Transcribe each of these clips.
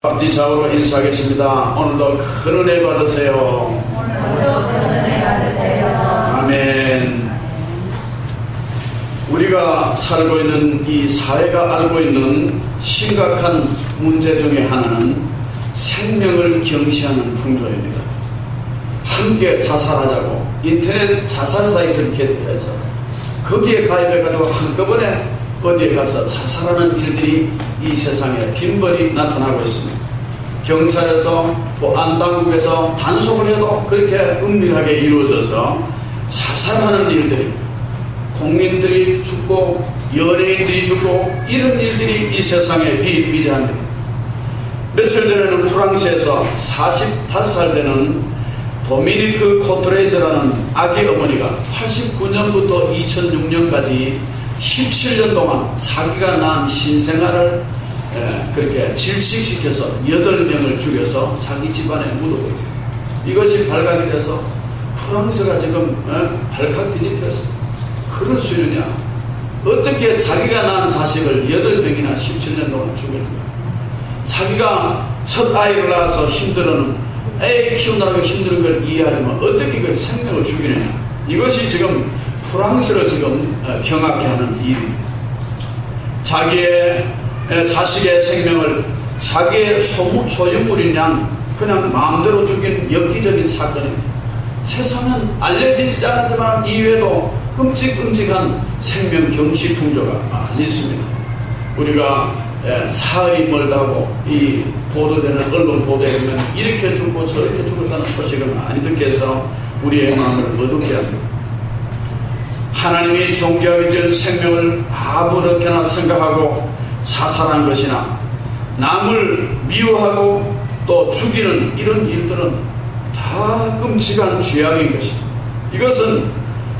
앞뒤 좌우로 인사하겠습니다. 오늘도 큰 은혜 받으세요. 아멘. 우리가 살고 있는 이 사회가 알고 있는 심각한 문제 중에 하나는 생명을 경시하는 풍조입니다. 함께 자살하자고 인터넷 자살 사이트를 개설해서 거기에 가입해가지고 한꺼번에 어디에 가서 자살하는 일들이 이 세상에 빈번히 나타나고 있습니다. 경찰에서 또 안당국에서 단속을 해도 그렇게 은밀하게 이루어져서 자살하는 일들이, 국민들이 죽고 연예인들이 죽고 이런 일들이 이 세상에 비일비재합니다. 며칠 전에는 프랑스에서 45살 되는 도미니크 코트레이즈라는 아기 어머니가 89년부터 2006년까지 17년 동안 자기가 낳은 신생아를 그렇게 질식시켜서 8명을 죽여서 자기 집안에 묻어버렸어요. 이것이 발각이 돼서 프랑스가 지금 발칵 뒤집혔어요. 그럴 수 있느냐? 어떻게 자기가 낳은 자식을 8명이나 17년 동안 죽였는가? 자기가 첫 아이를 낳아서 힘들어는 애 키우느라고 힘든 걸 이해하지만 어떻게 그 생명을 죽이느냐? 이것이 지금 프랑스를 지금 경악해 하는 이유입니다. 자기의 자식의 생명을 자기의 소유물인 양 그냥 마음대로 죽인 엽기적인 사건입니다. 세상은 알려지지 않았지만 이외에도 끔찍끔찍한 생명 경시 풍조가 많이 있습니다. 우리가 사흘이 멀다고 이 보도되는 언론 보도에 보면 이렇게 죽고 저렇게 죽었다는 소식을 많이 듣게 해서 우리의 마음을 어둡게 합니다. 하나님이 존귀하게 지은 생명을 아무렇게나 생각하고 사살한 것이나 남을 미워하고 또 죽이는 이런 일들은 다 끔찍한 죄악인 것입니다. 이것은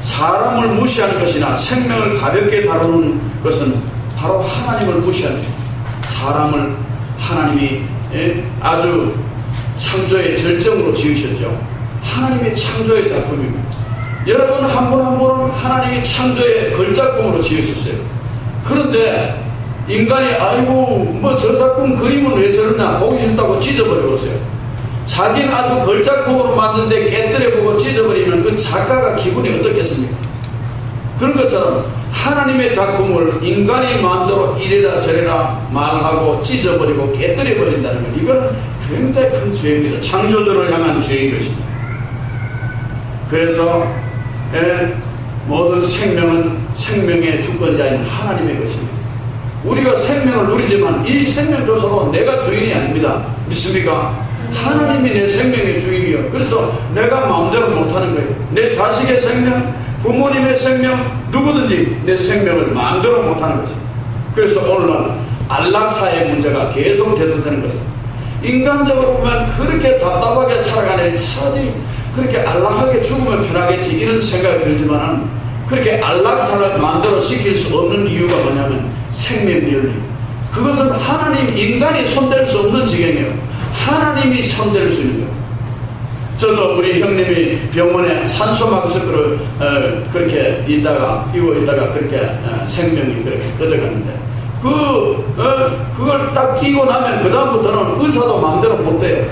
사람을 무시하는 것이나 생명을 가볍게 다루는 것은 바로 하나님을 무시하는 것입니다. 사람을 하나님이 아주 창조의 절정으로 지으셨죠. 하나님의 창조의 작품입니다. 여러분 한 분 한 분은 하나님이 창조의 걸작품으로 지으셨어요. 그런데 인간이 아이고 뭐 저 작품 그림은 왜 저러냐 보기 싫다고 찢어버려버렸어요. 자기는 아주 걸작품으로 만드는데 깨뜨려보고 찢어버리면 그 작가가 기분이 어떻겠습니까? 그런 것처럼 하나님의 작품을 인간이 마음대로 이래라 저래라 말하고 찢어버리고 깨뜨려버린다는 건 이거는 굉장히 큰 죄입니다. 창조주를 향한 죄인 것입니다. 그래서 모든 생명은 생명의 주권자인 하나님의 것입니다. 우리가 생명을 누리지만 이 생명조차도 내가 주인이 아닙니다. 믿습니까? 하나님이 내 생명의 주인이요. 그래서 내가 마음대로 못하는 거예요. 내 자식의 생명, 부모님의 생명, 누구든지 내 생명을 마음대로 못하는 것입니다. 그래서 오늘날 안락사의 문제가 계속 대두되는 것입니다. 인간적으로 보면 그렇게 답답하게 살아가는 차라리 그렇게 안락하게 죽으면 편하겠지 이런 생각이 들지만은 그렇게 안락사를 만들어 시킬 수 없는 이유가 뭐냐면 생명연리. 그것은 하나님 인간이 손댈 수 없는 지경이에요. 하나님이 손댈 수 있는 거예요. 저도 우리 형님이 병원에 산소 마스크를 그렇게 이고 있다가 그렇게 생명이 그렇게 꺼져갔는데 그걸 딱 끼고 나면 그 다음부터는 의사도 마음대로 못 돼요.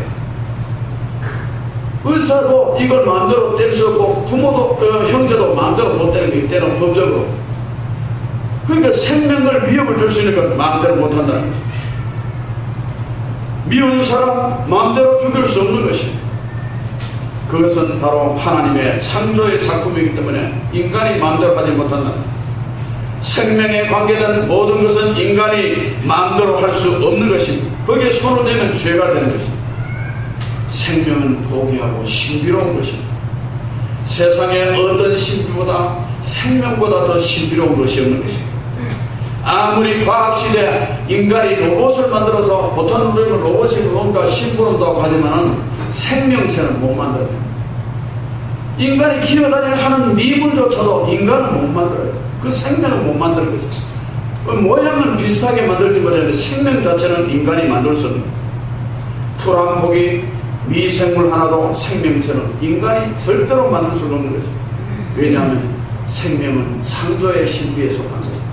의사도 이걸 마음대로 뗄 수 없고 부모도 형제도 마음대로 못 되는 게 때는 법적으로. 그러니까 생명을 위협을 줄 수 있는 건 마음대로 못 한다는 거죠. 미운 사람 마음대로 죽일 수 없는 것입니다. 그것은 바로 하나님의 창조의 작품이기 때문에 인간이 마음대로 하지 못한다. 생명에 관계된 모든 것은 인간이 마음대로 할 수 없는 것입니다. 거기에 손을 대면 죄가 되는 것입니다. 생명은 고귀하고 신비로운 것입니다. 세상에 어떤 신비보다 생명보다 더 신비로운 것이 없는 것입니다. 아무리 과학시대 인간이 로봇을 만들어서 보통 우리는 로봇이 뭔가 심부름도 하지만 생명체는 못 만들어요. 인간이 기어다니는 하는 미물조차도 인간은 못 만들어요. 그 생명은 못 만드는 거죠. 모양은 비슷하게 만들지 못하는데 생명 자체는 인간이 만들 수 없는 거예요. 풀 한 폭이 미생물 하나도 생명체는 인간이 절대로 만들 수 없는 것입니다. 왜냐하면 생명은 창조의 신비에 속한 것입니다.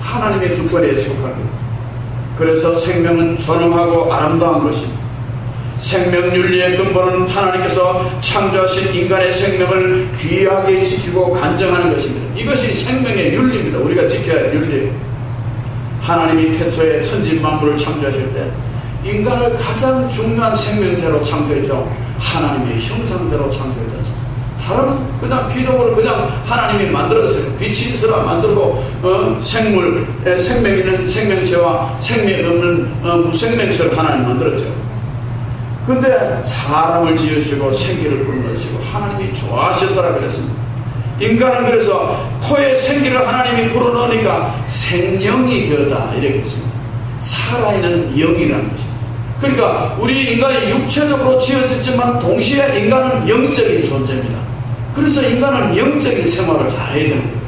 하나님의 주권에 속한 것입니다. 그래서 생명은 존엄하고 아름다운 것입니다. 생명윤리의 근본은 하나님께서 창조하신 인간의 생명을 귀하게 지키고 간정하는 것입니다. 이것이 생명의 윤리입니다. 우리가 지켜야 할 윤리예요. 하나님이 태초에 천지만물을 창조하실 때 인간을 가장 중요한 생명체로 창조했죠. 하나님의 형상대로 창조했지. 다른 그냥 피조물을 그냥 하나님이 만들었어요. 빛이 있으라 만들고 생물, 생명 있는 생명체와 생명 없는 무생명체를 하나님 만들었죠. 근데 사람을 지으시고 생기를 불어넣으시고 하나님이 좋아하셨더라 그랬습니다. 인간은 그래서 코에 생기를 하나님이 불어넣으니까 생명이 되었다 이렇게 했습니다. 살아있는 영이라는 것입니다. 그러니까 우리 인간이 육체적으로 지어졌지만 동시에 인간은 영적인 존재입니다. 그래서 인간은 영적인 생활을 잘해야 됩니다.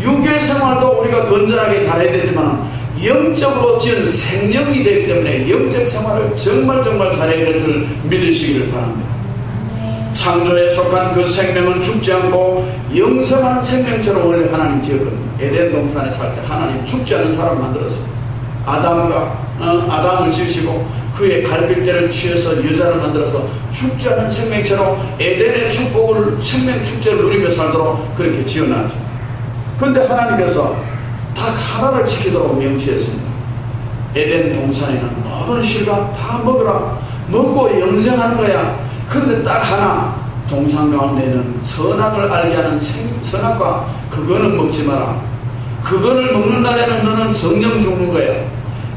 육의 생활도 우리가 건전하게 잘해야 되지만 영적으로 지은 생명이 되기 때문에 영적 생활을 정말 잘해야 될 줄 믿으시기를 바랍니다. 창조에 속한 그 생명은 죽지 않고 영생하는 생명처럼 원래 하나님 지었거든요. 에덴 동산에 살 때 하나님 죽지 않는 사람을 만들었어요. 아담을 지으시고 그의 갈빗대를 취해서 여자를 만들어서 죽지 않는 생명처럼 에덴의 축복을 생명 축제를 누리며 살도록 그렇게 지어놨죠. 그런데 하나님께서 딱 하나를 지키도록 명시했습니다. 에덴 동산에는 모든 실과 다 먹으라. 먹고 영생하는 거야. 그런데 딱 하나 동산 가운데는 선악을 알게 하는 선악과 그거는 먹지 마라. 그거를 먹는 날에는 너는 성령 죽는 거야.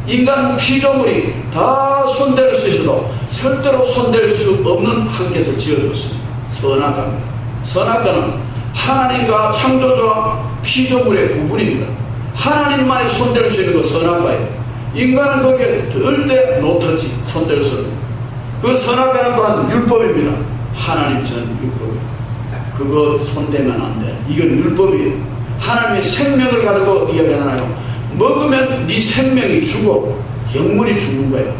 인간 피조물이 다 손댈 수 있어도 절대로 손댈 수 없는 한계에서 지어졌습니다. 선악과입니다. 선악과는 하나님과 창조주와 피조물의 부분입니다. 하나님만이 손댈 수 있는 거 선악과예요. 인간은 거기에 절대 노터치 손댈 수 없는 그 선악과는 또한 율법입니다. 하나님 전 율법이에요. 그거 손대면 안 돼. 이건 율법이에요. 하나님의 생명을 가지고 이야기하잖아요. 먹으면 네 생명이 죽어. 영물이 죽는 거예요.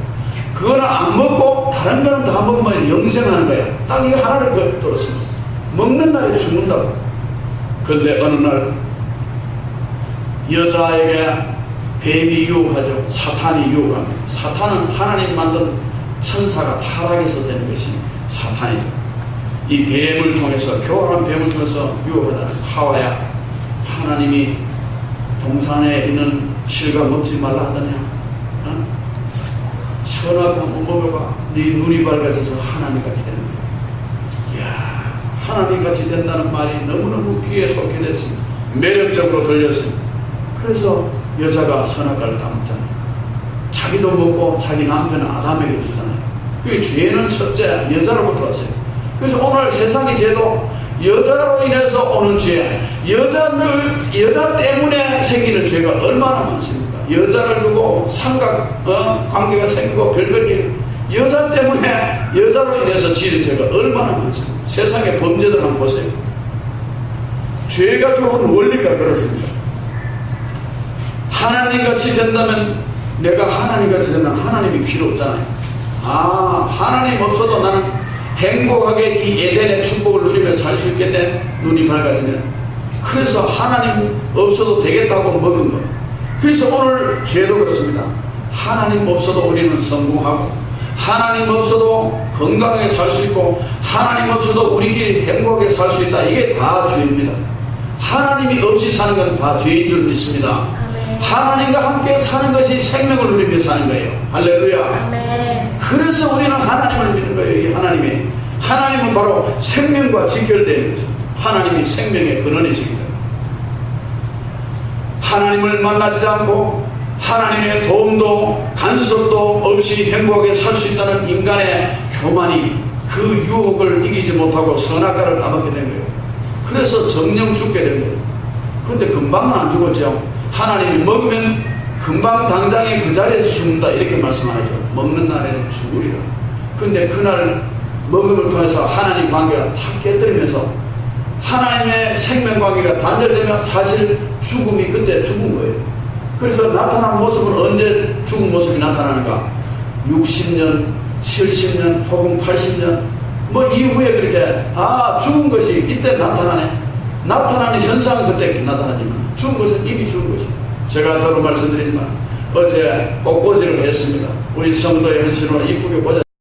그거는 안 먹고 다른 거는 다 먹으면 영생하는 거예요. 딱 이거 하나를 들었습니다. 먹는 날에 죽는다고. 그런데 어느 날 여자에게 뱀이 유혹하죠. 사탄이 유혹합니다. 사탄은 하나님 만든 천사가 타락해서 되는 것이 사탄이죠. 이 뱀을 통해서 교활한 뱀을 통해서 유혹하다는 하와야 하나님이 동산에 있는 실과 먹지 말라 하더냐. 선악과 한번 먹어봐. 네 눈이 밝아져서 하나님같이 되는 거야. 이야, 하나님같이 된다는 말이 너무너무 귀에 속해 됐습니다. 매력적으로 들렸습니다. 그래서 여자가 선악과를 다 먹잖아요. 자기도 먹고 자기 남편 아담에게 주잖아요. 그 죄는 첫째 여자로부터 왔어요. 그래서 오늘 세상의 죄도 여자로 인해서 오는 죄, 여자 때문에 생기는 죄가 얼마나 많습니까? 여자를 두고 삼각 관계가 생기고 별별 일, 여자 때문에 여자로 인해서 지는 죄가 얼마나 많습니까? 세상의 범죄들 한번 보세요. 죄가 들어오는 원리가 그렇습니다. 하나님같이 된다면, 내가 하나님같이 되면 하나님이 필요 없잖아요. 하나님 없어도 나는 행복하게 이 에덴의 축복을 누리며 살 수 있겠네. 눈이 밝아지면. 그래서 하나님 없어도 되겠다고 먹은 거. 그래서 오늘 죄도 그렇습니다. 하나님 없어도 우리는 성공하고, 하나님 없어도 건강하게 살 수 있고, 하나님 없어도 우리끼리 행복하게 살 수 있다. 이게 다 죄입니다. 하나님이 없이 사는 건 다 죄인 줄 믿습니다. 하나님과 함께 사는 것이 생명을 누리며 사는 거예요. 할렐루야. 아멘. 그래서 우리는 하나님을 믿는 거예요. 하나님은 바로 생명과 직결되는 거죠. 하나님이 생명의 근원이십니다. 하나님을 만나지 않고 하나님의 도움도 간섭도 없이 행복하게 살 수 있다는 인간의 교만이 그 유혹을 이기지 못하고 선악과를 따먹게 된 거예요. 그래서 정령 죽게 된 거예요. 그런데 금방은 안 죽었죠. 하나님이 먹으면 금방 당장에 그 자리에서 죽는다 이렇게 말씀하죠. 먹는 날에는 죽으리라. 근데 그날 먹음을 통해서 하나님 관계가 탁 깨뜨리면서 하나님의 생명 관계가 단절되면 사실 죽음이 그때 죽은 거예요. 그래서 나타난 모습은 언제 죽은 모습이 나타나는가? 60년, 70년 혹은 80년 이후에 그렇게 죽은 것이 이때 나타나네. 나타나는 현상은 그때 나타나지만 죽은 것은 이미 죽은 것이죠. 제가 더러 말씀드리지만 어제 꽃꽂이를 했습니다. 우리 성도의 헌신으로 이쁘게 보자.